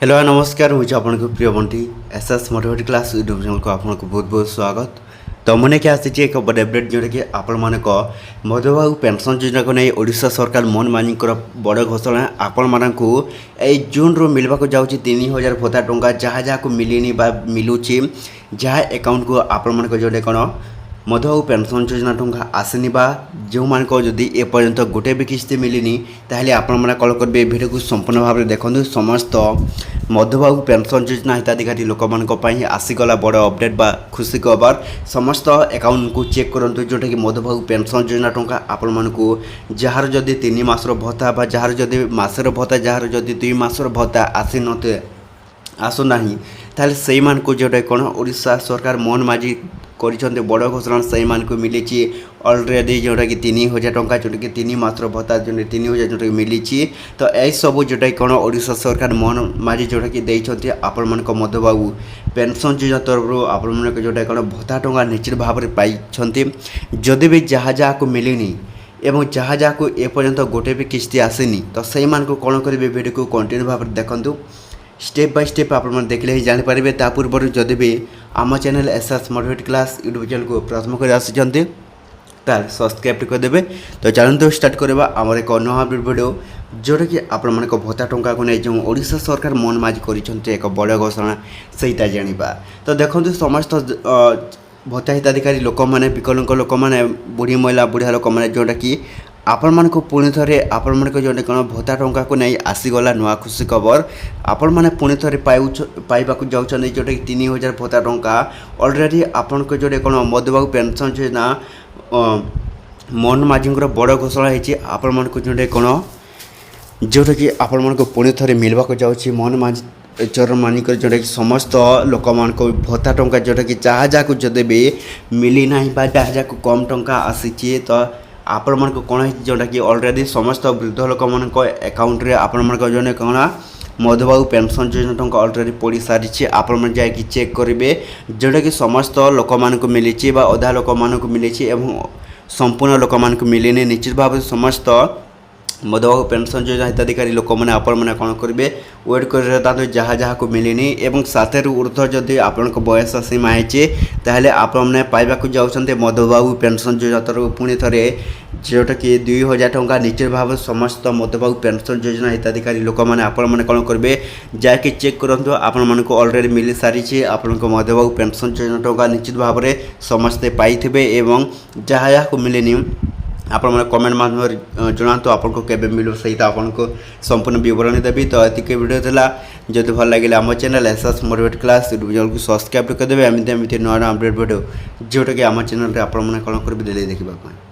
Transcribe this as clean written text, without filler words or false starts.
Hello नमस्कार मुझे आपको प्रिय Bunty SS motivate class YouTube channel को आपको बहुत बहुत स्वागत। तो मैंने क्या आसी एक बड़ अपडेट जोटा कि आपण मधुबाबू पेंशन योजना को नहीं ओडिशा सरकार मन मानी बड़ घोषणा आपण मानू जून रू मिलवा जाऊँगी 3000 भत्ता टंका जहाँ जहाँ को मिलनी मिलूची जहाँ अकाउंट को आपण मान जोटे कौन मधुबाबू पेंशन योजना टंका आसनी जो मान जदि एपर्यंत गोटे भी किस्ती मिलनी ताहले आपण मैंने कल करेंगे भिडियो को संपूर्ण भाव में देखते समस्त मधुबाबू पेंशन योजना हिताधिकारी लोक मानी आसीगला बड़ अपडेट बा खुशी खबर समस्त अकाउंट को चेक करूँ जोटा कि मधुबाबू पेंशन योजना टंका आपण मानू जार जदि 3 मासर भत्ता बा जार जदि मासर भत्ता जार जदि 2 मासर भत्ता आसी न आसुना ताहले से जोटा कौन ओडिशा सरकार मोहन माझी कर बड़ घोषणा से मिली अलरेडी जोटा कि 3000 टंका जोटा कि 3 मासर भत्ता जो 3000 जोटा मिली तो यही सब जोटा कौन ओडिशा सरकार मोहन माझी जोटा कि देते आपण मान मधुबाबू पेंशन योजना तरफ आपण मान जोटा कौन भत्ता टंका निश्चित भाव में पाई जदि भी जहाँ जहाँ को मिलनी एवं जहाँ जहाँ को एपर्यंत गोटे भी किस्ती आसनी तो से कौन करेंगे वीडियो को कंटिन्यू भाव में देखूँ स्टेप बाय स्टेप आप देखले ही जानीपारे ता पूर्व जदि भी आम channel SS motivate class YouTube channel को प्रथम कर आसी सब्सक्राइब करदे। तो चलते स्टार्ट करवा आमर एक नुआ वीडियो जोटा कि आपण मान भत्ता टंका को नहीं जो ओडिशा सरकार मन माझी कर एक बड़ घोषणा सहीटा जाना। तो देखो समस्त भत्ता हिताधिकारी लोक मैंने विकलांग लोक मैंने बुढ़ी महिला बुढ़िया लोक मैंने जोटा कि आपण मान पुणी थे आपण मान जो कौन भत्ता टंका को नहीं आसीगला नुआ खुशी खबर आपण मैंने पुणी थे पाइबा जाऊँच जोटा कि 3000 भत्ता टंका अलरेडी आपण जो कौन मधुबाबू पेंशन योजना मोहन माझी बड़ घोषणा होती आपण मान जो कौन जोटा कि आपण मान पुणी थे मिलवा जाऊँगी मोहन माझी चर मानिक जोटा कि समस्त लोक मान भत्ता टंका जोटा कि जहाँ जहाँ को जदि भी मिली ना जहाँ जहाँ को कम टंका आसी तो आपण मान कौन है जोटा कि अलरेडी समस्त वृद्ध लोक मान अकाउंट रे आपण मान जो कौन मधुबाबू पेंशन योजना टंका अलरेडी पड़ सारी आपण मैंने जाकि चेक करेंगे जोटा कि समस्त लोक मान मिली अधा लोक मान मिली एवं संपूर्ण लोक मान मिलनी निश्चित भाव में समस्त मधुबाबू पेंशन योजना हिताधिकारी लोक मैंने आपण मैंने कौन करेंगे वेट कर जहाँ जहाँ को मिलनी एवं साथ ऊर्ध्व जदि आपण बयस सीमा है आपने पाइबा जाऊँच मधुबाबू पेंशन योजना तरफ पुणी थे जोटा कि 2000 टंका निश्चित भाव समस्त मधुबाबू पेंशन योजना हिताधिकारी लोक मैंने आपण मैंने कौन करेंगे जाकि चेक करूँ आपण मानक अलरेडी मिली सारी आपण मधुबाबू पेंशन योजना टंका निश्चित भाव में समस्ते पाइबे एवं जहाँ जहाँ को मिलनी आपण मैंने कमेंट माध्यम जनातु आपको केबे मिलो सहित आपको संपूर्ण विवरण देवी। तो ये वीडियो था जब भल लगे आम channel SS motivate class YouTube channel को सब्सक्राइब करदे एमती नुआ अपडेट वीडियो जोटा कि आम चैनल आप कौन करेंगे देखा।